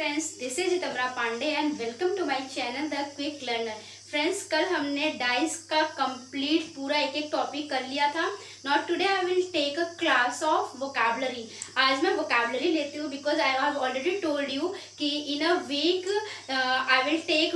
Friends, this is Tamra Pandey and welcome to my channel the quick learner. Friends, कल हमने dice का complete पूरा एक एक टॉपिक कर लिया था। Not today I will take a class of vocabulary. आज मैं वोकैबुलरी लेती हूँ because I have already told you कि in a week I will take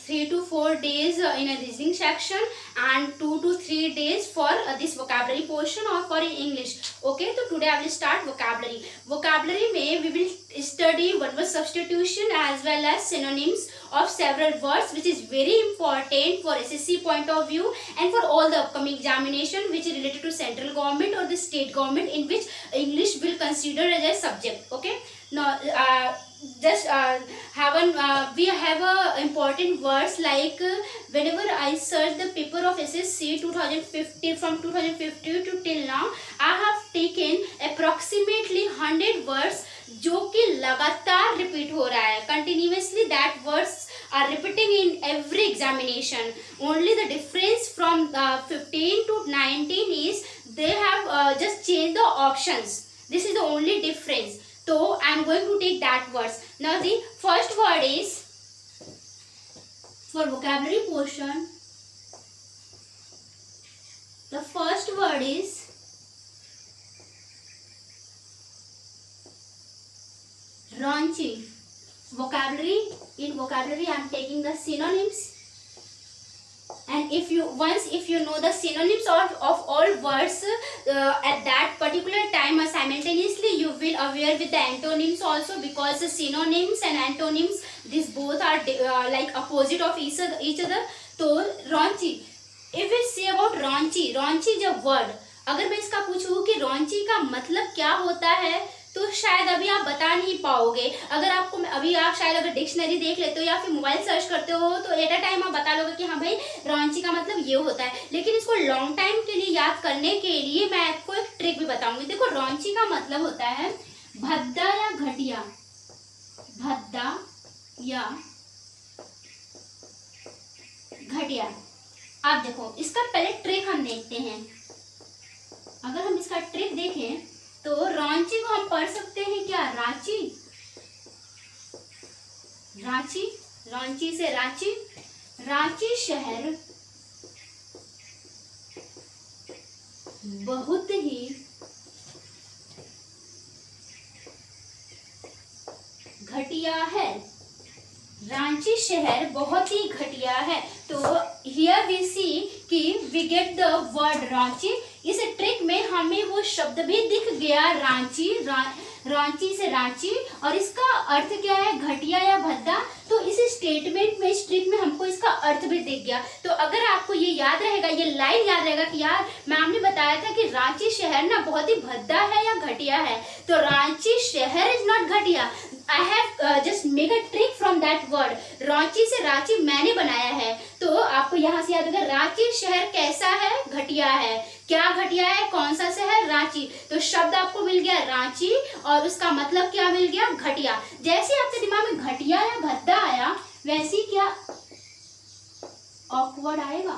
3 to 4 days in a reasoning section and 2 to 3 days for this vocabulary portion or for English. Okay, so today I will start vocabulary. Vocabulary में we will study one word substitution as well as synonyms of several words, which is very important for SSC point of view and for all the upcoming examination which is related to central government or the state government in which English will consider as a subject. Okay, now we have important words like whenever I search the paper of SSC 2050 from 2050 to till now, I have taken approximately 100 words जो कि लगातार repeat हो रहा है continuously. That words are repeating in every examination. Only the difference from 15 to 19 is they have just changed the options. This is the only difference. So I am going to take that words. Now the first word is for vocabulary portion. The first word is raunchy. Vocabulary. In vocabulary I am taking the synonyms, and if you know the synonyms of all words at that particular time simultaneously you will aware with the antonyms also, because the synonyms and antonyms, these both are like opposite of each other. तो raunchy, if we say about raunchy जब word, अगर मैं इसका पूछूं कि raunchy का मतलब क्या होता है तो शायद अभी आप बता नहीं पाओगे। अगर आपको अभी आप शायद अगर डिक्शनरी देख लेते हो या फिर मोबाइल सर्च करते हो तो एट अ टाइम आप बता लोगे कि हाँ भाई रॉन्ची का मतलब ये होता है। लेकिन इसको लॉन्ग टाइम के लिए याद करने के लिए मैं आपको एक ट्रिक भी बताऊंगी। देखो, रॉन्ची का मतलब होता है भद्दा या घटिया। भद्दा या घटिया। आप देखो, इसका पहले ट्रिक हम देखते हैं। अगर हम इसका ट्रिक देखें तो रॉन्ची को हम पढ़ सकते हैं क्या? रांची। रांची से रांची। रांची शहर बहुत ही घटिया है। रांची शहर बहुत ही घटिया है। तो हियर वी सी कि we get the word Ranchi. इस ट्रिक में हमें वो शब्द भी दिख गया रांची, रांची से रांची, और इसका अर्थ क्या है? घटिया या भद्दा। तो इस स्टेटमेंट में, इस ट्रिक में हमको इसका अर्थ भी दिख गया। तो अगर आपको ये याद रहेगा, ये लाइन याद रहेगा कि यार मैम ने बताया था कि रांची शहर ना बहुत ही भद्दा है या घटिया है, तो रांची शहर इज नॉट घटिया। I have just make a trick from that word. Ranchi से रांची मैंने बनाया है। तो आपको यहाँ से याद होगा रांची शहर कैसा है? घटिया है। क्या घटिया है? कौन सा शहर? रांची। तो शब्द आपको मिल गया रांची और उसका मतलब क्या मिल गया? घटिया। जैसे आपके दिमाग में घटिया या भद्दा आया, वैसे क्या ऑकवर्ड आएगा,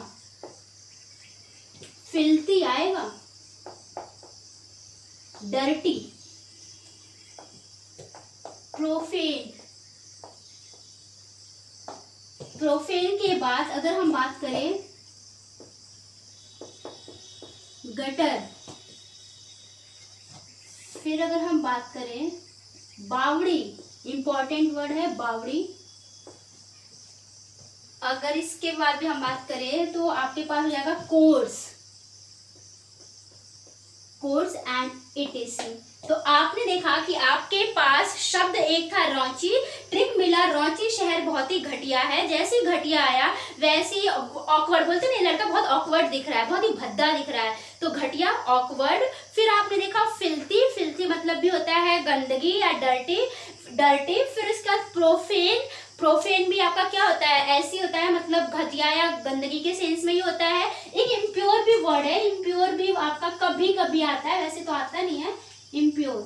फिल्थी आएगा, डर्टी, प्रोफेन। प्रोफेन के बाद अगर हम बात करें गटर, फिर अगर हम बात करें बावड़ी, इंपॉर्टेंट वर्ड है बावड़ी। अगर इसके बाद भी हम बात करें तो आपके पास हो जाएगा कोर्स एंड इटीसी। तो आपने देखा कि आपके पास शब्द एक था रॉन्ची, ट्रिक मिला रॉन्ची शहर बहुत ही घटिया है। जैसे ही घटिया आया वैसे ही ऑकवर्ड, बोलते हैं ना लड़का बहुत ऑकवर्ड दिख रहा है, बहुत ही भद्दा दिख रहा है, तो घटिया, ऑकवर्ड। फिर आपने देखा फिल्थी मतलब भी होता है गंदगी या डर्टी। फिर इसका प्रोफेन भी आपका क्या होता है? ऐसी होता है, मतलब घटिया या गंदगी के सेंस में ही होता है। एक इम्प्योर भी वर्ड है, इम्प्योर भी आपका कभी कभी आता है, वैसे तो आता नहीं है। इम्प्योर।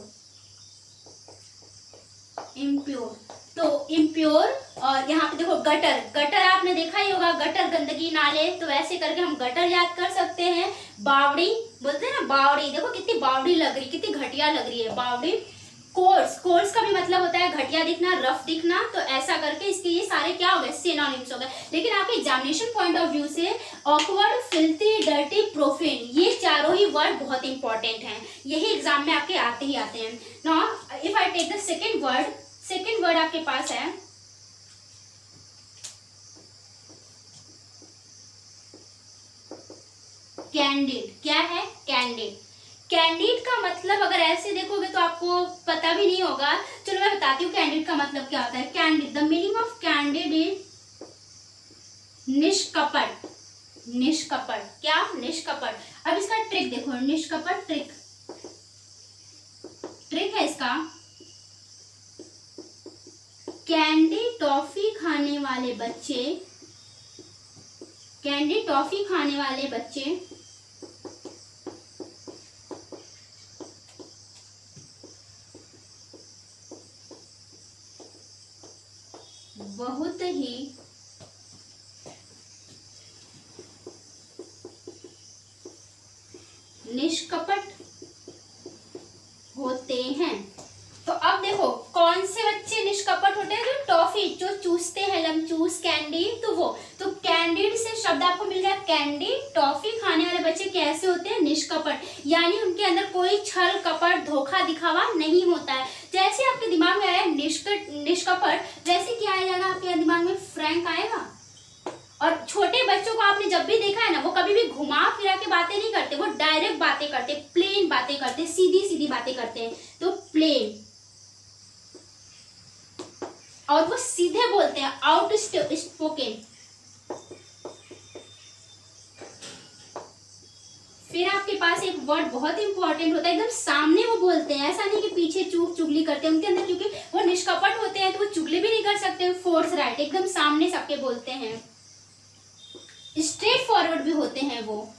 तो इम्प्योर। और यहाँ पे देखो गटर आपने देखा ही होगा, गटर गंदगी नाले, तो ऐसे करके हम गटर याद कर सकते हैं। बावड़ी, बोलते हैं ना बावड़ी, देखो कितनी बावड़ी लग रही, कितनी घटिया लग रही है बावड़ी। कोर्स का भी मतलब होता है घटिया दिखना, रफ दिखना। तो ऐसा करके इसके ये सारे क्या हो गए, सिनोनिम्स हो गए। लेकिन आपके एग्जामिनेशन पॉइंट ऑफ व्यू से ऑकवर्ड, फिल्थी, डर्टी, प्रोफेन, ये चारों ही वर्ड बहुत इंपॉर्टेंट हैं। यही एग्जाम में आपके आते ही आते हैं। Now if I take the second word आपके पास है कैंडिड। क्या है? कैंडिड। कैंडिड का मतलब अगर ऐसे देखोगे तो आपको पता भी नहीं होगा। चलो मैं बताती हूँ कैंडिड का मतलब क्या होता है। Candid, the meaning of candid is निष्कपट। निष्कपट क्या? निष्कपट। अब इसका ट्रिक देखो, निष्कपट ट्रिक है इसका। कैंडी टॉफी खाने वाले बच्चे, कैंडी टॉफी खाने वाले बच्चे बहुत ही निष्कपट होते हैं। तो अब देखो कौन से बच्चे निष्कपट होते हैं? जो टॉफी जो चूसते हैं, लमचूस, कैंडी, तो वो। तो कैंडिड से शब्द आपको मिल गया कैंडी। टॉफी खाने वाले बच्चे कैसे होते हैं? निष्कपट, यानी उनके अंदर कोई छल कपट धोखा दिखावा नहीं होता है। जैसे आपके दिमाग में आया निष्कपट, वैसे क्या आ जाएगा आपके दिमाग में? फ्रैंक आएगा। और छोटे बच्चों को आपने जब भी देखा है ना, वो कभी भी घुमा फिरा के बातें नहीं करते, वो डायरेक्ट बातें करते, प्लेन बातें करते, सीधी सीधी बातें करते हैं। तो प्लेन, और वो सीधे बोलते हैं, आउट स्पोकन। फिर आपके पास एक वर्ड बहुत इंपॉर्टेंट होता है, एकदम सामने वो बोलते हैं। ऐसा नहीं कि पीछे चुगली करते हैं। उनके अंदर क्योंकि वो निष्कपट होते हैं तो वो चुगली भी नहीं कर सकते। फोर्स राइट, एकदम सामने सबके बोलते हैं। स्ट्रेट फॉरवर्ड भी होते हैं वो,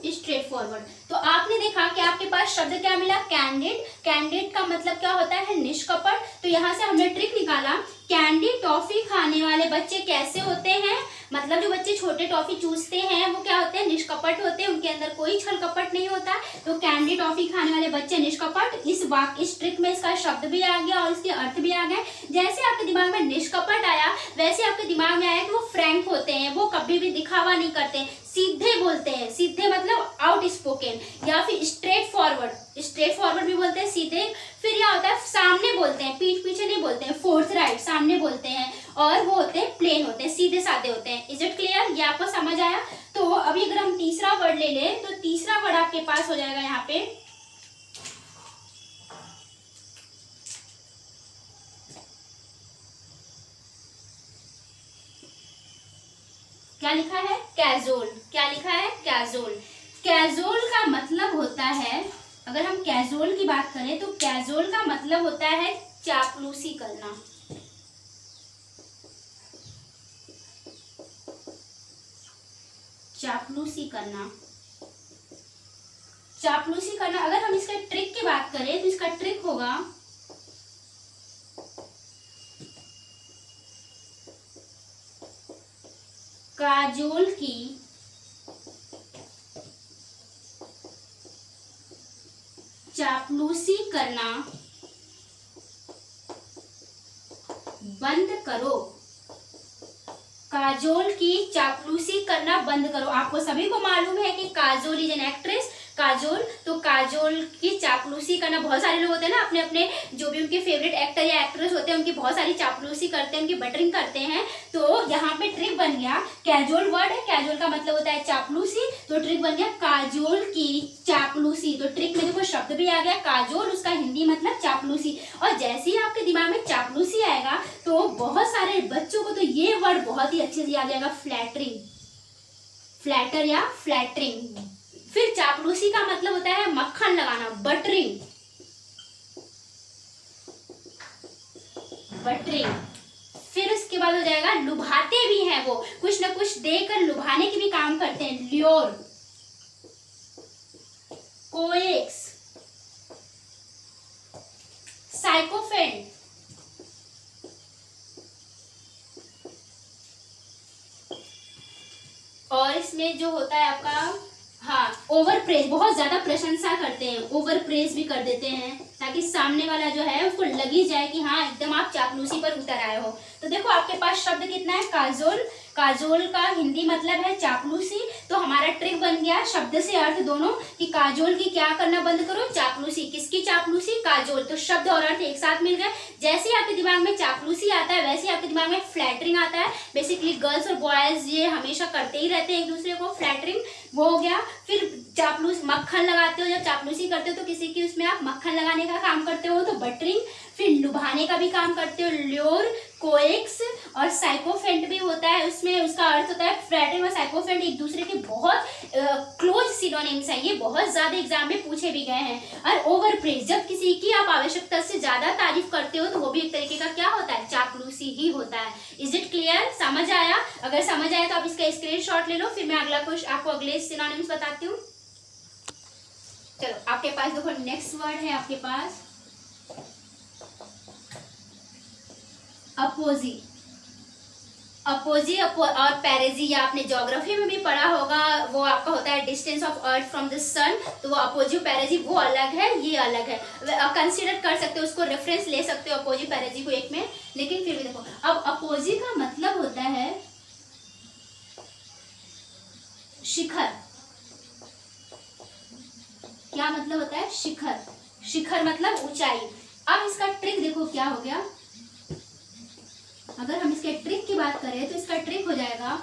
स्ट्रेट फॉरवर्ड। तो आपने देखा कि आपके पास शब्द क्या मिला? कैंडिड। कैंडिड का मतलब क्या होता है? निष्कपट। तो यहाँ से हमने ट्रिक निकाला, कैंडी टॉफी खाने वाले बच्चे कैसे होते हैं? मतलब जो बच्चे छोटे टॉफी चूसते हैं वो क्या होते हैं? निष्कपट होते हैं, उनके अंदर कोई छल कपट नहीं होता। तो कैंडी टॉफी खाने वाले बच्चे निष्कपट। इस ट्रिक में इसका शब्द भी आ गया और इसके अर्थ भी आ गए। जैसे आपके दिमाग में निष्कपट आया, वैसे आपके दिमाग में आया कि वो फ्रैंक होते हैं, वो कभी भी दिखावा नहीं करते, सीधे बोलते हैं। सीधे मतलब आउट स्पोकन, या फिर स्ट्रेट फॉरवर्ड। स्ट्रेट फॉरवर्ड भी बोलते हैं, सीधे। फिर यह होता है सामने बोलते हैं, पीठ पीछे नहीं बोलते हैं, फोर्थ राइट, सामने बोलते हैं। और वो होते हैं प्लेन होते हैं, सीधे साधे होते हैं। Is it clear? ये आपको समझ आया? तो अभी अगर हम तीसरा वर्ड ले लें तो तीसरा वर्ड आपके पास हो जाएगा यहाँ पे क्या लिखा है? कैजुअल। क्या लिखा है? कैजुअल। कैजुअल का मतलब होता है, अगर हम कैजुअल की बात करें तो कैजुअल का मतलब होता है चापलूसी करना। चापलूसी करना, चापलूसी करना। अगर हम इसका ट्रिक की बात करें तो इसका ट्रिक होगा काजोल की चापलूसी करना बंद करो। काजोल की चापलूसी करना बंद करो। आपको सभी को मालूम है कि Kajol is an actress. Kajol, तो काजोल की चापलूसी करना, बहुत सारे लोग होते हैं ना अपने अपने जो भी उनके फेवरेट एक्टर या एक्ट्रेस होते हैं उनकी बहुत सारी चापलूसी करते हैं, उनकी बटरिंग करते हैं। तो यहाँ पे ट्रिक बन गया, कैजुअल वर्ड है, कैजुअल का मतलब होता है चापलूसी। तो ट्रिक बन गया काजोल की चापलूसी। तो ट्रिक में देखो शब्द भी आ गया काजोल, उसका हिंदी मतलब चापलूसी। और जैसे ही आपके दिमाग में चापलूसी आएगा तो बहुत सारे बच्चों को तो ये वर्ड बहुत ही अच्छे से याद आएगा, फ्लैटरिंग, फ्लैटर या फ्लैटरिंग। फिर चापलूसी का मतलब होता है मक्खन लगाना, बटरिंग, बटरिंग। फिर उसके बाद हो जाएगा लुभाते भी हैं, वो कुछ ना कुछ देकर लुभाने के भी काम करते हैं, ल्योर, कोएक्स, साइकोफेंट, और इसमें जो होता है आपका, हाँ, ओवर प्रेज, बहुत ज्यादा प्रशंसा करते हैं, ओवर प्रेज भी कर देते हैं ताकि सामने वाला जो है उसको लगी जाए कि हाँ एकदम आप चापलूसी पर उतर आए हो। तो देखो आपके पास शब्द कितना है, काजोल। काजोल का हिंदी मतलब है चापलूसी। तो हमारा ट्रिक बन गया शब्द से अर्थ दोनों कि काजोल की क्या करना बंद करो, चापलूसी। किसकी चापलूसी, काजोल। तो शब्द और अर्थ एक साथ मिल गए। जैसे ही आपके दिमाग में चापलूसी आता है वैसे ही आपके दिमाग में फ्लैटरिंग आता है। बेसिकली गर्ल्स और बॉयज ये हमेशा करते ही रहते हैं एक दूसरे को, फ्लैटरिंग, वो हो गया। फिर चापलूस, मक्खन लगाते हो, जब चापलूसी करते हो तो किसी की उसमें आप मक्खन लगाने का काम करते हो तो बटरिंग। फिर लुभाने का भी काम करते हो, ल्योर, कोएक्स। और साइकोफेंट भी होता है, उसमें उसका अर्थ होता है फ्लैटरिंग और साइकोफेंट एक दूसरे के बहुत क्लोज सिनोनिम्स हैं। ये बहुत ज्यादा एग्जाम में पूछे भी गए हैं। और ओवर प्रेज, जब किसी की आप आवश्यकता से ज्यादा तारीफ करते हो तो वो भी एक तरीके का क्या होता है, चापलूसी ही होता है। इज इट क्लियर, समझ आया? अगर समझ आया तो आप इसका स्क्रीनशॉट ले लो, फिर मैं अगला क्वेश्चन आपको अगले सिनोनिम्स बताती हूँ। चलो आपके पास देखो नेक्स्ट वर्ड है आपके पास अपोजी। अपोजी और पैरेजी, या आपने ज्योग्राफी में भी पढ़ा होगा, वो आपका होता है distance of earth from the sun. तो वो अपोजी पैरेजी वो अलग है, ये अलग है। कंसीडर कर सकते हो, उसको रेफरेंस ले सकते हो अपोजी पैरेजी को एक में। लेकिन फिर भी देखो, अब अपोजी का मतलब होता है शिखर। क्या मतलब होता है, शिखर। शिखर मतलब ऊंचाई। अब इसका ट्रिक देखो क्या हो गया। अगर हम इसके ट्रिक की बात करें तो इसका ट्रिक हो जाएगा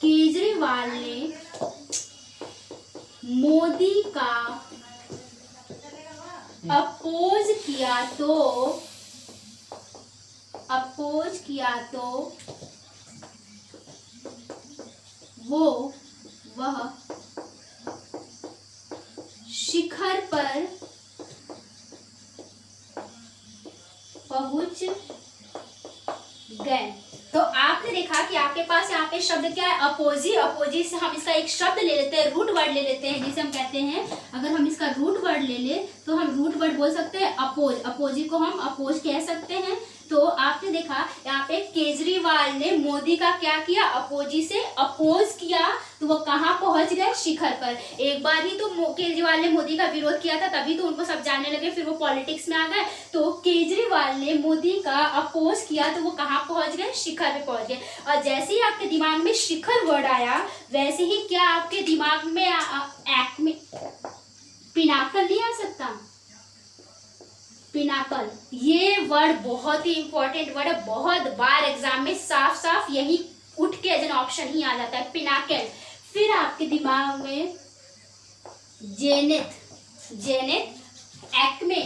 केजरीवाल ने मोदी का अपोज किया तो वह शिखर पर पहुंच गए। तो आपने देखा कि आपके पास यहाँ पे शब्द क्या है, अपोजी। अपोजी से हम इसका एक शब्द ले लेते हैं, रूट वर्ड ले लेते हैं, जिसे हम कहते हैं, अगर हम इसका रूट वर्ड ले ले तो हम रूट वर्ड बोल सकते हैं अपोज। अपोजी को हम अपोज कह सकते हैं। तो आपने देखा यहाँ पे केजरीवाल ने मोदी का क्या किया, अपोजी से अपोज किया। तो वो कहाँ पहुंच गए, शिखर पर। एक बार ही तो केजरीवाल ने मोदी का विरोध किया था, तभी तो उनको सब जानने लगे, फिर वो पॉलिटिक्स में आ गए। तो केजरीवाल ने मोदी का अपोज किया तो वो कहाँ पहुंच गए, शिखर पे पहुंच गए। और जैसे ही आपके दिमाग में शिखर वर्ड आया वैसे ही क्या आपके दिमाग में पिनाकल नहीं आ सकता, पिनाकल। ये वर्ड बहुत ही इंपॉर्टेंट वर्ड है, बहुत बार एग्जाम में साफ साफ यही उठ के एज एन ऑप्शन ही आ जाता है, पिनाकल। फिर आपके दिमाग में zenith, Acme,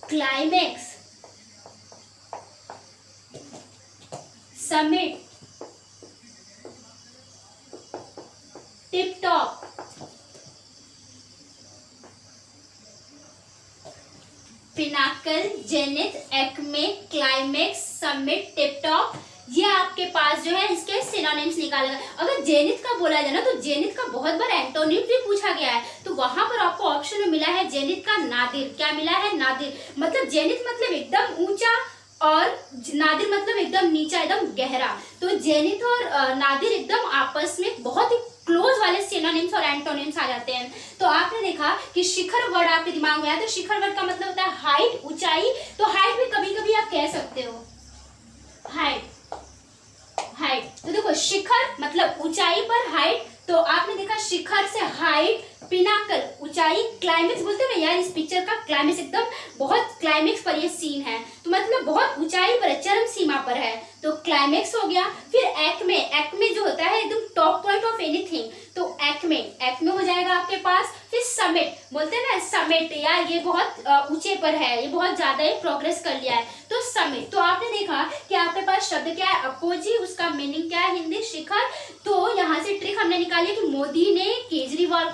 climax, summit, tip top, Pinnacle, zenith, Acme, climax, summit, tip top, ये आपके पास जो है इसके सिनोनिम्स निकालेगा। अगर जेनिथ का बोला जाए ना तो जेनिथ का बहुत बार एंटोनिम भी पूछा गया है। तो वहां पर आपको ऑप्शन में मिला है जेनिथ का नादिर। क्या मिला है, नादिर। मतलब जेनिथ मतलब एकदम ऊंचा और नादिर मतलब एकदम नीचा, एकदम गहरा। तो जेनिथ और नादिर एकदम आपस में बहुत ही क्लोज वाले सिनोनिम्स और एंटोनिम्स आ जाते हैं। तो आपने देखा कि शिखर वर्ड आपके दिमाग में आया, तो शिखर वर्ड का मतलब होता है हाइट, ऊंचाई। तो हाइट भी कभी कभी आप कह सकते हो, हाइट। तो देखो शिखर मतलब ऊंचाई पर हाइट। तो आपने देखा शिखर से हाइट, पिनाकल ऊंचाई, क्लाइमेक्स बोलते हैं ना यार, इस पिक्चर का क्लाइमेक्स एकदम बहुत क्लाइमेक्स पर ये सीन है, तो मतलब बहुत ऊंचाई पर है, चरम सीमा पर है, तो क्लाइमेक्स हो गया। फिर एक्मे जो होता है एकदम टॉप पॉइंट ऑफ एनीथिंग, तो एक्मे हो जाएगा आपके पास। फिर समिट बोलते हैं ना, समिट यार ये बहुत ऊंचे पर है, ये बहुत ज्यादा ही प्रोग्रेस कर लिया है, तो समिट। तो आपने देखा कि आपके पास शब्द क्या है, अपोजी, उसका मीनिंग क्या है हिंदी, शिखर। तो यहाँ से ट्रिक हमने निकाली कि मोदी ने केजरीवाल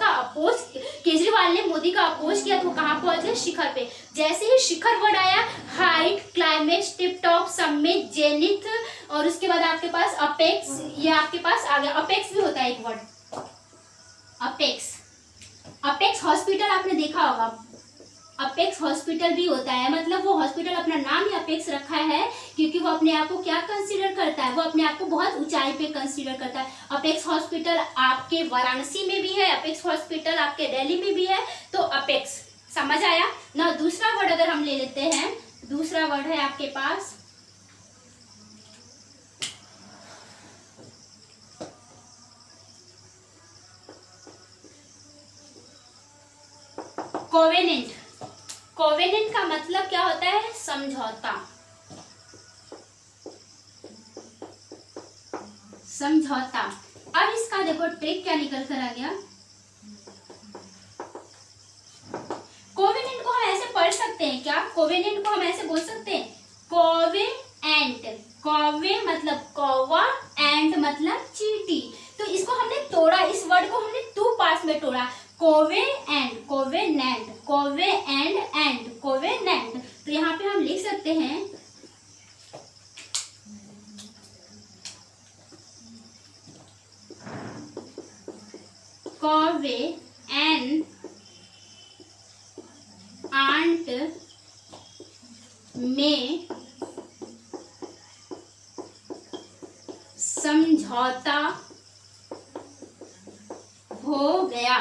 ने मोदी का अपोज किया तो कहाँ पहुंच गए, शिखर पे। जैसे ही शिखर वर्ड आया, height, climax, tip top, summit, zenith, और उसके बाद आपके पास अपेक्स, ये आपके पास आ गया। अपेक्स भी होता है एक वर्ड, अपेक्स हॉस्पिटल आपने देखा होगा, अपेक्स हॉस्पिटल भी होता है, मतलब वो हॉस्पिटल अपना नाम ही अपेक्स रखा है क्योंकि वो अपने आप को क्या कंसीडर करता है, वो अपने आप को बहुत ऊंचाई पे कंसीडर करता है। अपेक्स हॉस्पिटल आपके वाराणसी में भी है, अपेक्स हॉस्पिटल आपके दिल्ली में भी है, तो अपेक्स समझ आया ना। दूसरा वर्ड अगर हम ले लेते हैं, दूसरा वर्ड है आपके पास कोवेनेंट। कोवेनेंट का मतलब क्या होता है, समझौता। समझौता। अब इसका देखो ट्रिक क्या निकल कर आ गया। कोवेनेंट को हम ऐसे पढ़ सकते हैं क्या, कोवेनेंट को हम ऐसे बोल सकते हैं, कोवेएंट। कोवे मतलब कौवा, एंड मतलब चींटी। तो इसको हमने तोड़ा, इस वर्ड को हमने 2 पार्ट्स में तोड़ा, कोवे and, covenant, Kove and covenant. तो यहाँ पे हम लिख सकते हैं कोवे एंड आंट में समझौता हो गया।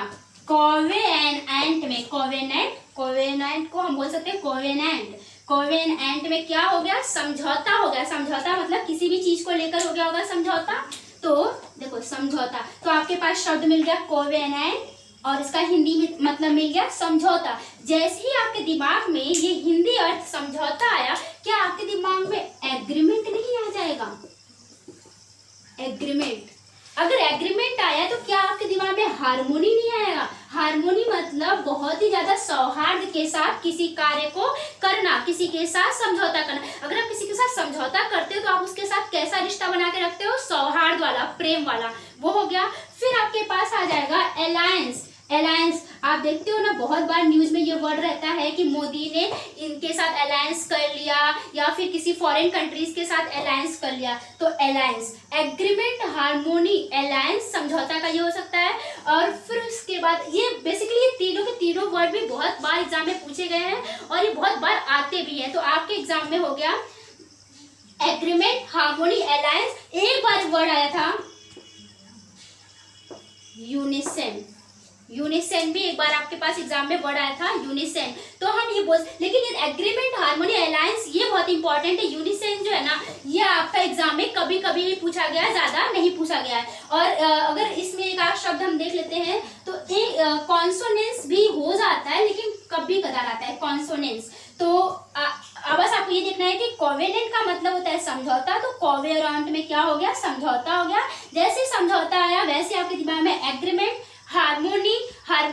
कोवे एंड एंट में, कोवेनेंट, कोवेनेंट को हम बोल सकते हैं कोवेनेंट। कोवेनेंट में क्या हो गया, समझौता हो गया। समझौता मतलब किसी भी चीज को लेकर हो गया होगा समझौता। तो देखो समझौता, तो आपके पास शब्द मिल गया कोवेनेंट और इसका हिंदी में मतलब मिल गया समझौता। जैसे ही आपके दिमाग में ये हिंदी अर्थ समझौता आया, क्या आपके दिमाग में एग्रीमेंट नहीं आ जाएगा, एग्रीमेंट। अगर एग्रीमेंट आया तो क्या आपके दिमाग में हार्मोनी नहीं आएगा। हार्मोनी मतलब बहुत ही ज्यादा सौहार्द के साथ किसी कार्य को करना, किसी के साथ समझौता करना। अगर आप किसी के साथ समझौता करते हो तो आप उसके साथ कैसा रिश्ता बना के रखते हो, सौहार्द वाला, प्रेम वाला, वो हो गया। फिर आपके पास आ जाएगा अलायंस। अलायंस आप देखते हो ना, बहुत बार न्यूज में ये वर्ड रहता है कि मोदी ने इनके साथ अलायंस कर लिया या फिर किसी फॉरेन कंट्रीज के साथ अलायंस कर लिया। तो अलायंस, एग्रीमेंट, हार्मोनी, अलायंस, समझौता का ये हो सकता है। और फिर उसके बाद ये बेसिकली ये तीनों के तीनों वर्ड भी बहुत बार एग्जाम में पूछे गए हैं और ये बहुत बार आते भी हैं। तो आपके एग्जाम में हो गया एग्रीमेंट, हार्मोनी, अलायंस। एक बार वर्ड आया था यूनिसन। यूनिसन भी एक बार आपके पास एग्जाम में वर्ड आया था, यूनिसन। तो हम ये बोल, लेकिन ये एग्रीमेंट, हार्मोनी, अलायंस ये बहुत इंपॉर्टेंट है। यूनिसन जो है ना, ये आपका एग्जाम में कभी कभी पूछा गया है, ज्यादा नहीं पूछा गया है। और अगर इसमें एक आध शब्द हम देख लेते हैं तो एक कॉन्सोनेंस भी हो जाता है, लेकिन कभी कदार आता है कॉन्सोनेंस। तो बस आपको ये देखना है कि कोवेनेंट का मतलब होता है समझौता, तो कोवे और आंट में क्या हो गया, समझौता हो गया। जैसे समझौता आया वैसे आपके दिमाग में एग्रीमेंट, हार्मोनी,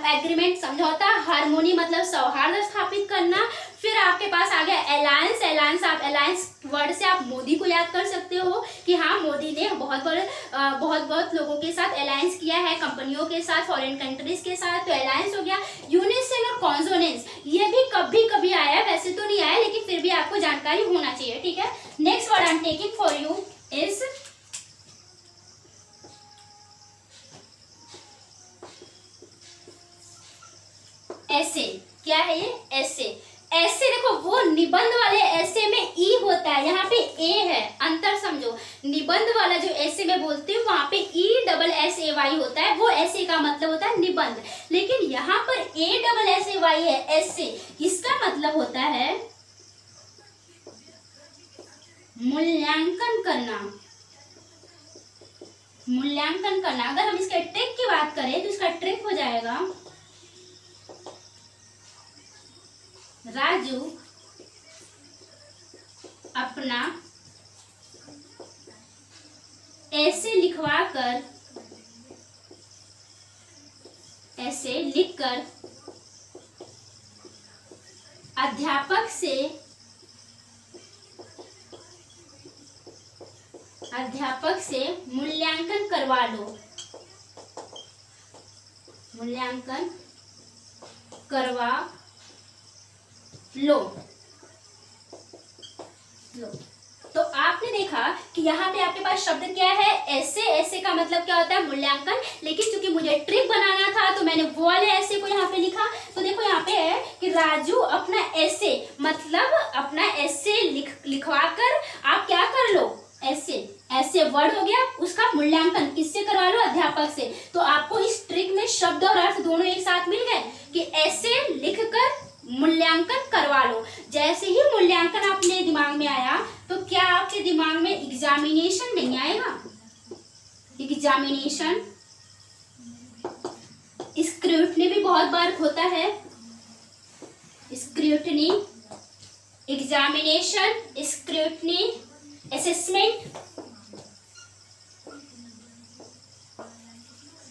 एग्रीमेंट, समझौता, हार्मोनी मतलब सौहार्द स्थापित करना। फिर आपके पास आ गया अलायंस। अलायंस, आप अलायंस वर्ड से आप मोदी को याद कर सकते हो कि हाँ, मोदी ने बहुत लोगों के साथ अलायंस किया है, कंपनियों के साथ, फॉरेन कंट्रीज के साथ, तो अलायंस हो गया। यूनिसन और कॉन्सोनेंस ये भी कभी कभी आया है, वैसे तो नहीं आया, लेकिन फिर भी आपको जानकारी होना चाहिए, ठीक है। Next word I am taking for you is ऐसे। क्या है ये, ऐसे। ऐसे देखो, वो निबंध वाले ऐसे में ई होता है, यहाँ पे ए है, अंतर समझो। निबंध वाला जो ऐसे में बोलते हैं वहां पे ESSAY होता है, वो ऐसे का मतलब होता है निबंध। लेकिन यहाँ पर ASSAY है, ऐसे, इसका मतलब होता है मूल्यांकन करना। मूल्यांकन करना। अगर हम इसके ट्रिक की बात करें तो इसका ट्रिक हो जाएगा, राजू अपना ऐसे लिखवाकर, ऐसे लिखकर अध्यापक से मूल्यांकन करवा लो। मूल्यांकन करवा लो। तो आपने देखा कि यहाँ पे आपके पास शब्द क्या है, ऐसे। ऐसे का मतलब क्या होता है, मूल्यांकन। लेकिन चूंकि मुझे ट्रिक बनाना था तो मैंने वो वाले ऐसे को यहाँ पे लिखा। तो देखो यहाँ पे है कि राजू अपना ऐसे, मतलब अपना ऐसे लिखवा कर आप क्या कर लो, ऐसे वर्ड हो गया, उसका मूल्यांकन किससे करवा लो, अध्यापक से। तो आपको इस ट्रिक में शब्द और अर्थ दोनों एक साथ मिल गए कि ऐसे लिखकर मूल्यांकन करवा लो। जैसे ही मूल्यांकन अपने दिमाग में आया तो क्या आपके दिमाग में एग्जामिनेशन नहीं आएगा? एग्जामिनेशन, स्क्रूटनी भी बहुत बार होता है, scrutiny, examination, scrutiny, assessment,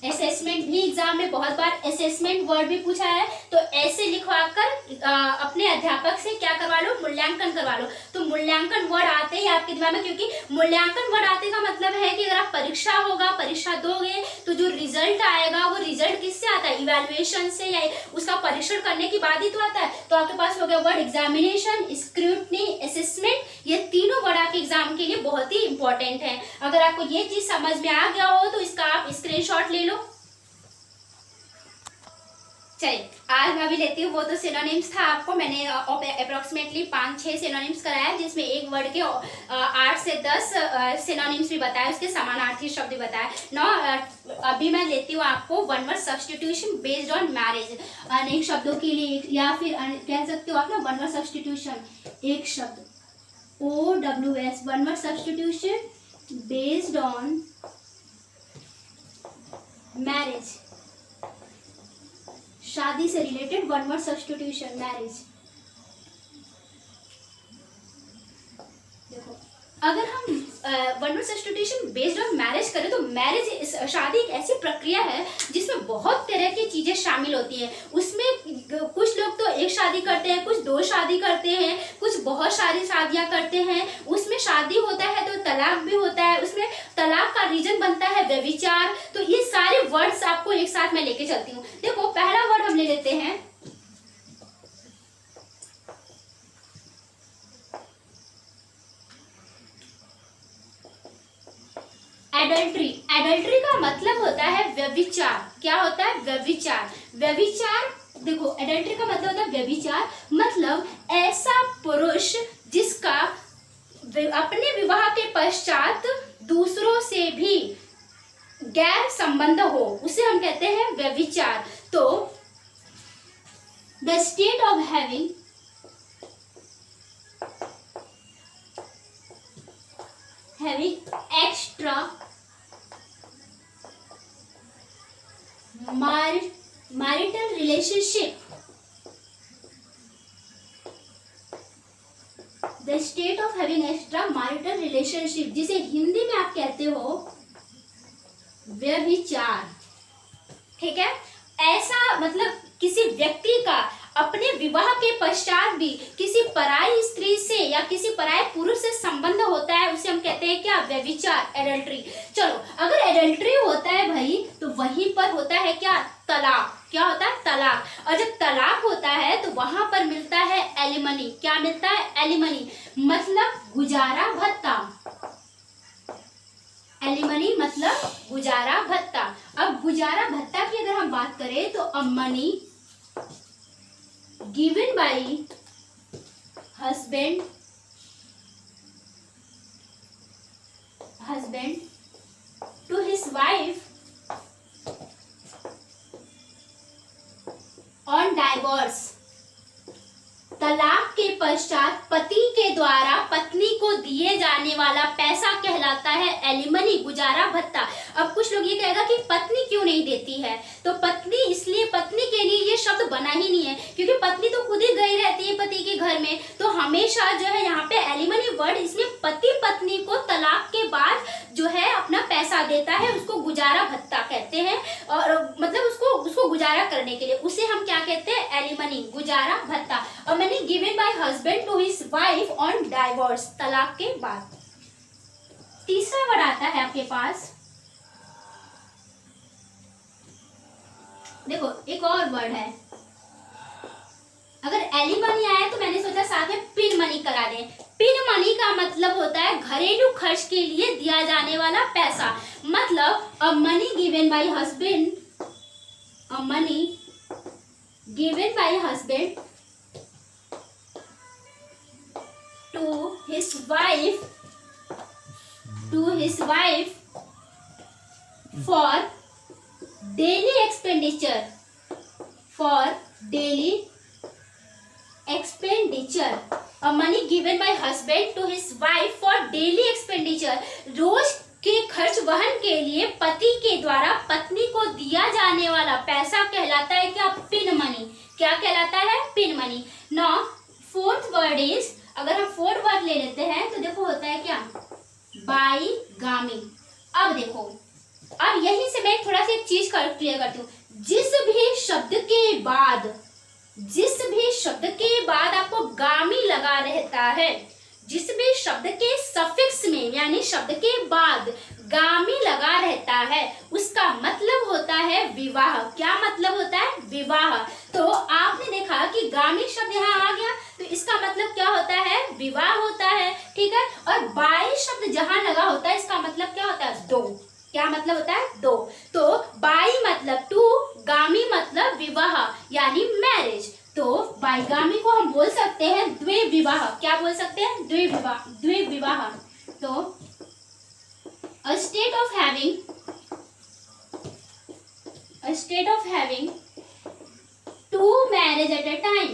assessment भी एग्जाम में बहुत बार असेसमेंट वर्ड भी पूछा है। तो ऐसे लिखवाकर अपने अध्यापक से क्या करवा लो, मूल्यांकन करवा लो। तो मूल्यांकन वर्ड आते ही आपके दिमाग में, क्योंकि मूल्यांकन वर्ड आते का मतलब है कि अगर आप परीक्षा होगा, परीक्षा दोगे तो जो रिजल्ट आएगा वो रिजल्ट किससे आता है, इवैल्यूएशन से, या उसका परीक्षण करने के बाद ही तो आता है। तो आपके पास हो गया वर्ड एग्जामिनेशन, स्क्रूटनी, असेसमेंट। ये तीनों वर्ड आपके एग्जाम के लिए बहुत ही इंपॉर्टेंट है। अगर आपको ये चीज समझ में आ गया हो तो इसका आप स्क्रीनशॉट ले लो। चलिए आज मैं भी लेती हूँ, वो तो सिनोनिम्स था, आपको मैंने अप्रोक्सीमेटली 5-6 सिनोनिम्स कराया, जिसमें एक वर्ड के 8 से 10 सिनोनिम्स भी बताया, उसके समानार्थी शब्द भी बताया ना। अभी मैं लेती हूँ आपको one word substitution based on marriage. अनेक शब्दों के लिए या फिर कह सकते हो आप ना वन वर्ड सब्स्टिट्यूशन, एक शब्द OWS, one word substitution based on marriage, शादी से related one word substitution, marriage. देखो अगर हम one word substitution based on marriage करें तो मैरिज, शादी एक ऐसी प्रक्रिया है जिसमें बहुत तरह की चीजें शामिल होती हैं। उसमें कुछ लोग तो एक शादी करते हैं, कुछ 2 शादी करते हैं, कुछ बहुत सारी शादियां करते हैं। उसमें शादी होता है तो तलाक भी होता है, उसमें तलाक का रीजन बनता है व्यभिचार। तो ये सारे वर्ड्स आपको एक साथ मैं लेके चलती हूँ। देखो पहला वर्ड हम ले लेते हैं एडल्ट्री। एडल्ट्री का मतलब होता है व्यभिचार। क्या होता है? व्यभिचार। व्यभिचार, देखो एडल्ट्री का मतलब होता है व्यभिचार, मतलब ऐसा पुरुष जिसका अपने विवाह के पश्चात दूसरों से भी गैर संबंध हो, उसे हम कहते हैं व्यभिचार। तो the state of having extra marital relationship, the state of having extra marital relationship, जिसे हिंदी में आप कहते हो व्यभिचार। ठीक है, ऐसा मतलब किसी व्यक्ति का अपने विवाह के पश्चात भी किसी पराई स्त्री से या किसी पराये पुरुष से संबंध होता है, उसे हम कहते हैं क्या? व्यभिचार, एडल्ट्री। चलो अगर एडल्ट्री होता है भाई तो वहीं पर होता है क्या? तलाक। क्या होता है? तलाक। और जब तलाक होता है तो वहां पर मिलता है एलिमनी। क्या मिलता है? एलिमनी, मतलब गुजारा भत्ता। एलिमनी मतलब गुजारा भत्ता। अब गुजारा भत्ता की अगर हम बात करें तो a money given by husband to his wife on divorce। तलाक के पश्चात पति के द्वारा पत्नी को दिए जाने वाला पैसा कहलाता है एलिमनी, गुजारा भत्ता। अब कुछ लोग ये कहेगा कि पत्नी क्यों नहीं देती है, तो पत्नी इसलिए, पत्नी के लिए ये शब्द बना ही नहीं है क्योंकि पत्नी तो खुद ही गई रहती है पति के घर में। तो हमेशा जो है यहाँ पे एलिमनी वर्ड, इसमें पति पत्नी को तलाक के बाद जो है अपना पैसा देता है, उसको गुजारा भत्ता कहते हैं। और मतलब उसको गुजारा करने के लिए उसे हम क्या कहते हैं? एलिमनी, गुजारा भत्ता। और money given by husband to his wife on divorce, तलाक के बाद। तीसरा वर्ड आता है आपके पास, देखो एक और वर्ड है। अगर एलिमनी आया तो मैंने सोचा साथ में पिन मनी करा दें। पिन मनी का मतलब होता है घरेलू खर्च के लिए दिया जाने वाला पैसा। मतलब a money given by husband, a money given by husband wife for daily expenditure, money given by husband to his wife for daily expenditure, रोज के खर्च वहन के लिए पति के द्वारा पत्नी को दिया जाने वाला पैसा कहलाता है क्या? Pin money. क्या कहलाता है? Pin money. Now fourth word is, अगर हम फोर्थ वर्ड ले लेते हैं तो देखो होता है क्या? बाईगामी। अब देखो, अब यहीं से मैं थोड़ा सा एक चीज क्लियर करती हूँ। जिस भी शब्द के बाद आपको गामी लगा रहता है, जिस भी शब्द के सफिक्स में यानी शब्द के बाद गामी लगा रहता है, उसका मतलब होता है विवाह। क्या मतलब होता है? विवाह। तो आपने देखा कि गामी शब्द यहाँ आ गया, तो इसका मतलब क्या होता है? विवाह होता है। ठीक है। और बाई शब्द जहां लगा होता है, इसका मतलब क्या होता है? दो। क्या मतलब होता है? दो। तो बाई मतलब टू, गामी मतलब विवाह यानी मैरिज। तो बाईगामी को हम बोल सकते हैं द्विविवाह। क्या बोल सकते हैं? द्विविवाह। तो a state of having two marriage at a time,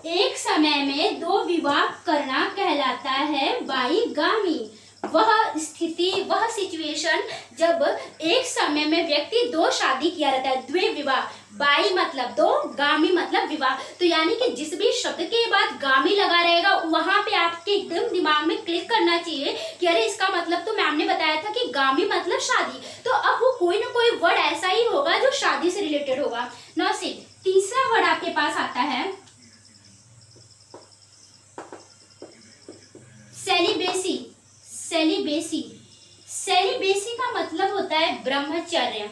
एक समय में दो विवाह करना कहलाता है बाईगामी। वह स्थिति, वह सिचुएशन जब एक समय में व्यक्ति दो शादी किया रहता है। द्विविवाह, बाई मतलब दो, गामी मतलब विवाह। तो यानी कि जिस भी शब्द के बाद गामी लगा रहेगा, वहां पे आपके एकदम दिमाग में क्लिक करना चाहिए कि अरे इसका मतलब तो मैम ने बताया था कि गामी मतलब शादी, तो अब वो कोई ना कोई वर्ड ऐसा ही होगा जो शादी से रिलेटेड होगा। नाउ सी, तीसरा वर्ड आपके पास आता है सेलिबेसी का मतलब होता है ब्रह्मचर्य।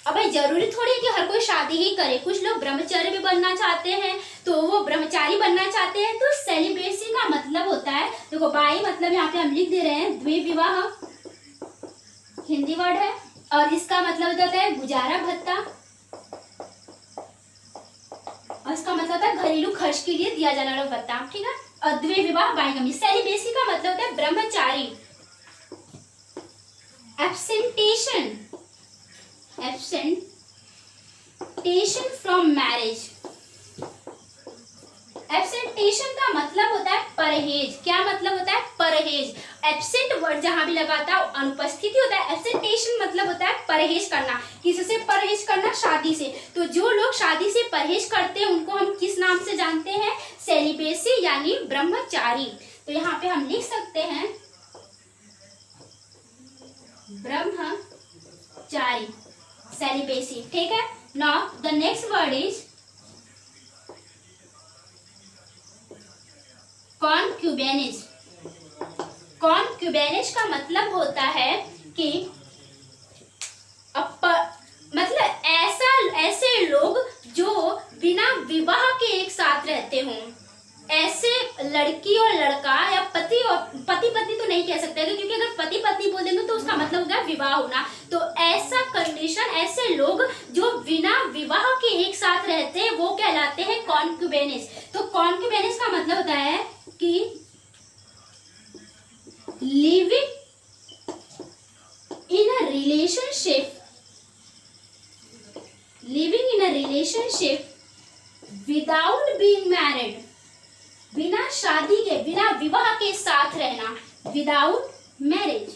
अब भाई जरूरी थोड़ी है कि हर कोई शादी ही करे, कुछ लोग ब्रह्मचर्य भी बनना चाहते हैं, तो वो ब्रह्मचारी बनना चाहते हैं। तो सेलिबेसी का मतलब होता है, देखो बाई मतलब यहाँ पे हम लिख दे रहे हैं द्विविवाह, हिंदी वर्ड है, और इसका मतलब होता है गुजारा भत्ता, और इसका मतलब होता है घरेलू खर्च के लिए दिया जाने वाला भत्ता। ठीक है। और द्विविवाह बाईगामी। सेलिबेसी का मतलब होता है ब्रह्मचारी। एब्सेंटेशन फ्रॉम मैरिज। एब्सेंटेशन का मतलब होता है परहेज। क्या मतलब होता है? परहेज। एब्सेंट वर्ड जहां भी लगाता है अनुपस्थिति होता है। एब्सेंटेशन मतलब होता है परहेज करना। किससे परहेज करना? शादी से। तो जो लोग शादी से परहेज करते हैं उनको हम किस नाम से जानते हैं? सेलिबेसी यानी ब्रह्मचारी। तो यहाँ पे हम लिख सकते हैं ब्रह्मचारी, सेलिबेसी। ठीक है। Now the next word is concubinage. Concubinage का मतलब होता है कि मतलब ऐसे लोग जो बिना विवाह के एक साथ रहते हों, ऐसे लड़की और लड़का या पति पत्नी तो नहीं कह सकते, क्योंकि अगर पति पत्नी बोल देंगे तो उसका मतलब होगा विवाह होना। तो ऐसा कंडीशन, ऐसे लोग जो बिना विवाह के एक साथ रहते हैं वो कहलाते हैं कॉन्क्यूबेनेज। तो कॉन्क्यूबेनेज का मतलब होता है कि living in a relationship without being married, बिना शादी के, बिना विवाह के साथ रहना, without marriage.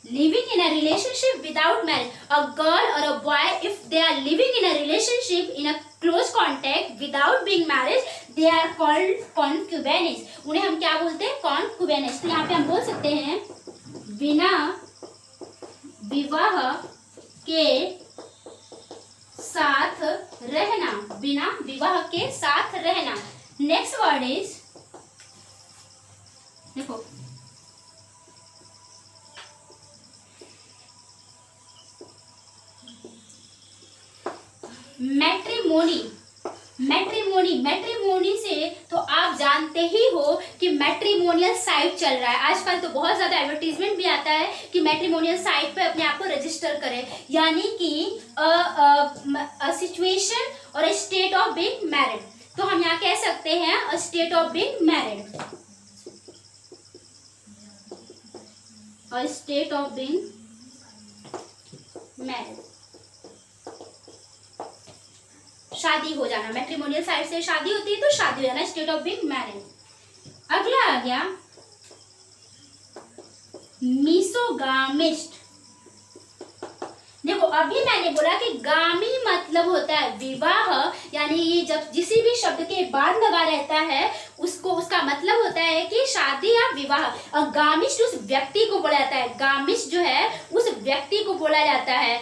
Living in a relationship without marriage. A girl or a boy, if they are living in a relationship in a close contact without being married, they are called concubines. उन्हें हम क्या बोलते हैं? concubines. तो यहाँ पे हम बोल सकते हैं बिना विवाह के साथ रहना, बिना विवाह के साथ रहना। नेक्स्ट वर्ड इज, देखो मैट्रिमोनी से तो आप जानते ही हो कि मैट्रिमोनियल साइट चल रहा है आजकल। तो बहुत ज्यादा एडवर्टीजमेंट भी आता है कि मैट्रिमोनियल साइट पे अपने आप को रजिस्टर करें, यानी कि सिचुएशन और स्टेट ऑफ बीइंग मैरिड। तो हम यहाँ कह सकते हैं a state of being married, a state of being married, शादी हो जाना, मैट्रिमोनियल साइड से शादी होती है तो शादी हो जाना, स्टेट ऑफ बीइंग मैरिड। अगला आ गया मीसोगामिस्ट। देखो अभी मैंने बोला कि गामी मतलब होता है विवाह, यानी ये जब किसी भी शब्द के बाद लगा रहता है उसको उसका मतलब होता है कि शादी या विवाह। और गामिष्ट उस व्यक्ति को बोला जाता है, गामिष्ट जो है उस व्यक्ति को बोला जाता है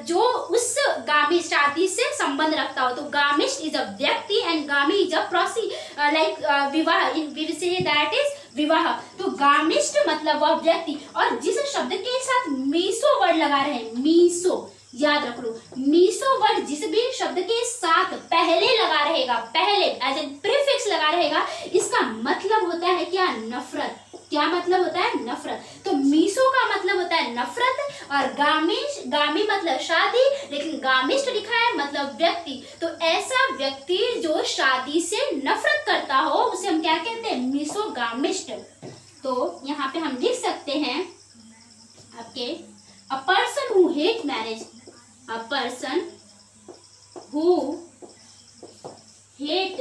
जो उस गामी शादी से संबंध रखता हो। तो गामिष्ट इज अ व्यक्ति एंड गामी इज अ प्रोसी लाइक विवाह, इन वी से दैट इज विवाह। तो गामिष्ट मतलब वह व्यक्ति, और जिस शब्द के साथ मीसो वर्ड लगा रहे हैं, मीसो याद रख लो, मीसो वर्ड जिस भी शब्द के साथ पहले लगा रहेगा, पहले एज एन प्रीफिक्स लगा रहेगा, इसका मतलब होता है क्या, नफरत। क्या मतलब होता है, नफरत। तो मीसो का मतलब होता है नफरत, और गामी मतलब शादी, लेकिन गामिष्ट लिखा है मतलब व्यक्ति। तो ऐसा व्यक्ति जो शादी से नफरत करता हो उसे हम क्या कहते हैं, मीसोगामिस्ट। तो यहाँ पे हम लिख सकते हैं आपके a person who hate marriage, a person who hate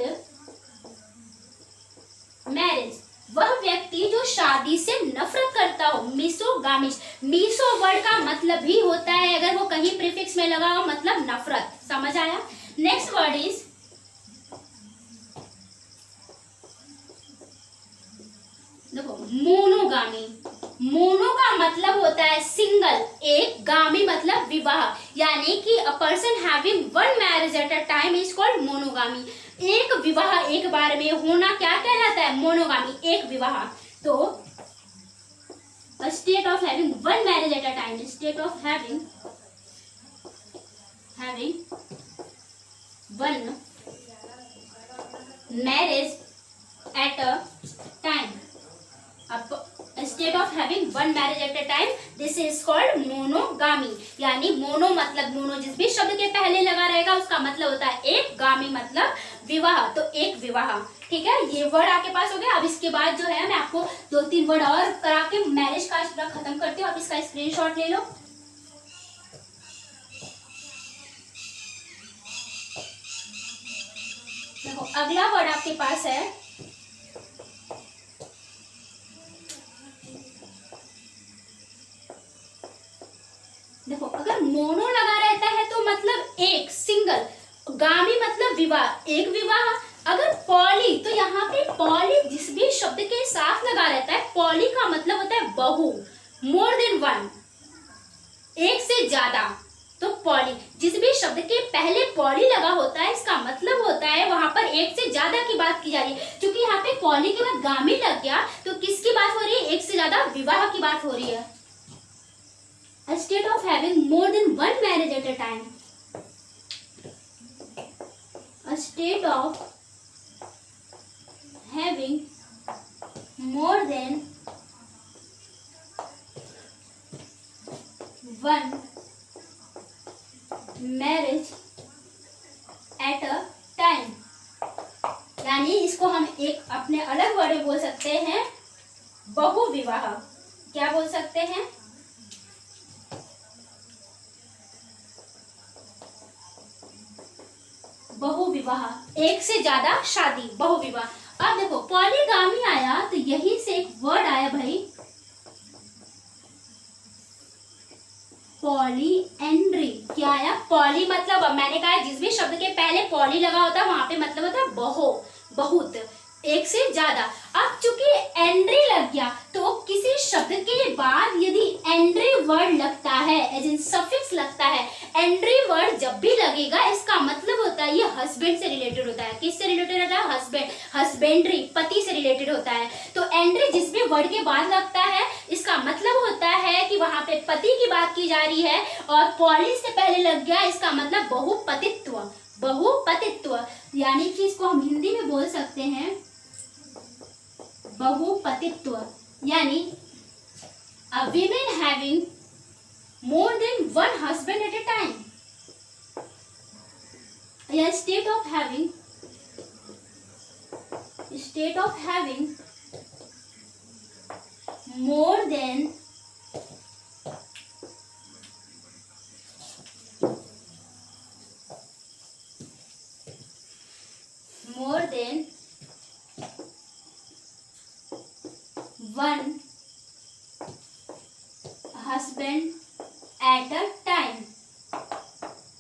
marriage, वह व्यक्ति जो शादी से नफरत करता हो, मीसोगामिस्ट। मीसो वर्ड का मतलब भी होता है अगर वो कहीं प्रीफिक्स में लगा हो मतलब नफरत, समझ आया। नेक्स्ट वर्ड इज देखो मोनोगामी। मोनो का मतलब होता है सिंगल, एक, गामी मतलब विवाह, यानी कि a person having one marriage at a time is called monogamy. एक विवाह एक बार में होना क्या कहलाता है, मोनोगामी, एक विवाह। तो a state of having one marriage at a time, state of having one marriage at a time, a state of having one marriage at a time, this is called monogamy। यानी मोनो मतलब mono जिस भी शब्द के पहले लगा रहेगा उसका मतलब होता है एक, गामी मतलब विवाह, तो एक विवाह। ठीक है, ये वर्ड आपके पास हो गया। अब इसके बाद जो है मैं आपको 2-3 वर्ड और करा के मैरिज का पूरा खत्म करती हूँ। आप इसका स्क्रीनशॉट ले लो। देखो अगला वर्ड आपके पास है देखो, अगर मोनो लगा रहता है तो मतलब एक, सिंगल, गामी मतलब विवाह, एक विवाह। अगर पॉली, तो यहाँ पे पॉली जिस भी शब्द के साथ लगा रहता है, पॉली का मतलब होता है बहु, मोर देन वन, एक से ज्यादा। तो पॉली जिस भी शब्द के पहले पॉली लगा होता है इसका मतलब होता है वहां पर एक से ज्यादा की बात की जा रही है। क्योंकि यहाँ पे पॉली के बाद गामी लग गया तो किसकी बात हो रही है, एक से ज्यादा विवाह की बात हो रही है। A state of having more than one marriage at a time, a state of having more than one marriage at a time, यानी इसको हम एक अपने अलग वर्ड में बोल सकते हैं बहुविवाह। क्या बोल सकते हैं, बहुविवाह, एक से ज्यादा शादी, बहुविवाह। अब देखो पॉलीगामी आया तो यही से एक वर्ड आया भाई पॉलीएंड्री। क्या आया, पॉली मतलब मैंने कहा जिस भी शब्द के पहले पॉली लगा होता है वहां पे मतलब होता है बहुत, एक से ज्यादा। अब चूंकि एंड्री लग गया तो किसी शब्द के बाद यदि एंड्री वर्ड लगता है, एज इन सफिक्स लगता है, एंड्री वर्ड जब भी लगेगा इसका मतलब होता है ये हस्बैंड से रिलेटेड होता है। किससे रिलेटेड होता है, हस्बैंड, हस्बैंड्री, पति से रिलेटेड होता है। तो एंड्री जिस भी वर्ड के बाद लगता है इसका मतलब होता है कि वहां पे पति की बात की जा रही है, और पॉली से पहले लग गया इसका मतलब बहुपतित्व, बहुपतित्व, यानी कि इसको हम हिंदी में बोल सकते हैं बहुपतित्व, यानी a women having more than one husband at a time, a state of having state of having more than one husband at a time,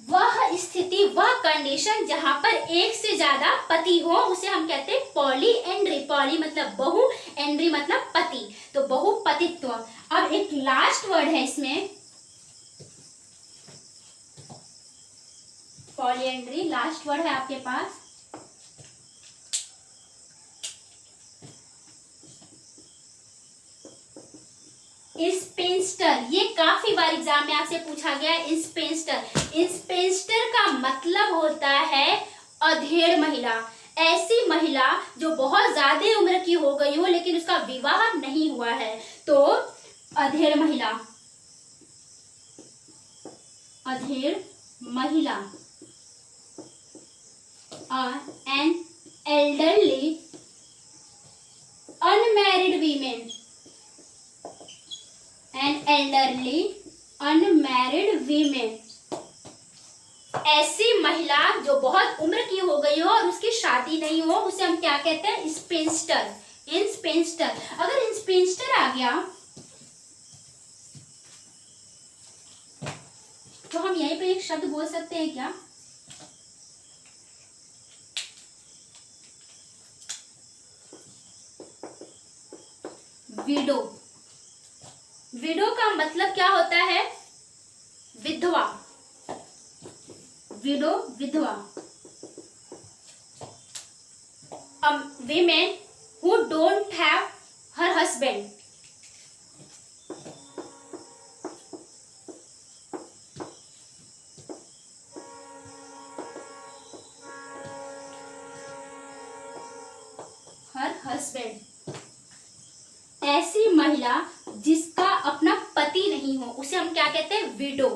वह स्थिति, वह कंडीशन जहां पर एक से ज्यादा पति हो, उसे हम कहते हैं पॉलीएंड्री। पॉली मतलब बहु, एंड्री मतलब पति, तो बहुपतित्व। अब एक लास्ट वर्ड है इसमें, पॉलीएंड्री लास्ट वर्ड है आपके पास। स्पेंस्टर, ये काफी बार एग्जाम में आपसे पूछा गया है। स्पेंस्टर का मतलब होता है अधेड़ महिला, ऐसी महिला जो बहुत ज्यादा उम्र की हो गई हो लेकिन उसका विवाह नहीं हुआ है, तो अधेड़ महिला। अधेड़ महिला an elderly unmarried women, an elderly unmarried women, ऐसी महिला जो बहुत उम्र की हो गई हो और उसकी शादी नहीं हो, उसे हम क्या कहते हैं? स्पेंस्टर। स्पेंस्टर, अगर स्पेंस्टर आ गया तो हम यहीं पे एक शब्द बोल सकते हैं क्या? विडो। विडो का मतलब क्या होता है? विधवा। विडो विधवा। Women who don't have her husband, her husband, ऐसी महिला जिसका अपना पति नहीं हो, उसे हम क्या कहते हैं? विडो,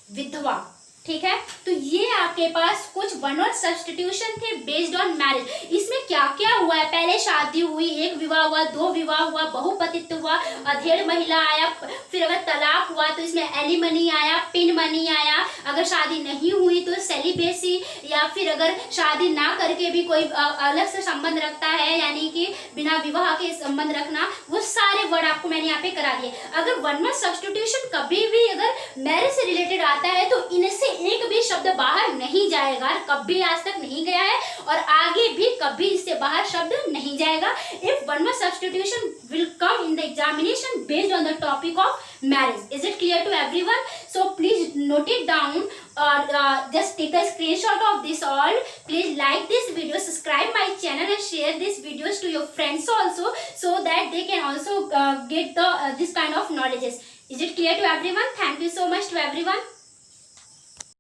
विधवा। ठीक है, तो ये आपके पास कुछ वन वर्ड सब्स्टिट्यूशन थे बेस्ड ऑन मैरिज। इसमें क्या क्या हुआ है? पहले शादी हुई, एक विवाह हुआ, दो विवाह हुआ, बहुपतित्व हुआ, अधेड़ महिला आया, फिर अगर तलाक हुआ तो इसमें एलिमनी आया, पिन मनी आया, अगर शादी नहीं हुई तो सेलिबेसी, या फिर अगर शादी ना करके भी कोई अलग से संबंध रखता है, यानी कि बिना विवाह के संबंध रखना, वो सारे वर्ड आपको मैंने यहाँ पे करा दिए। अगर वन वर्ड सब्स्टिट्यूशन कभी भी अगर मैरिज से रिलेटेड आता है तो इनसे एक भी शब्द बाहर नहीं जाएगा, कभी आज तक नहीं गया है और आगे भी कभी इससे बाहर शब्द नहीं जाएगा। If one word substitution will come in the examination based on the topic of marriage. Is it clear to everyone? So please note it down or just take a screenshot of this all. Please like this video, subscribe my channel and share these videos to your friends also, so that they can also get the this kind of knowledges. Is it clear to everyone? Thank you so much to everyone.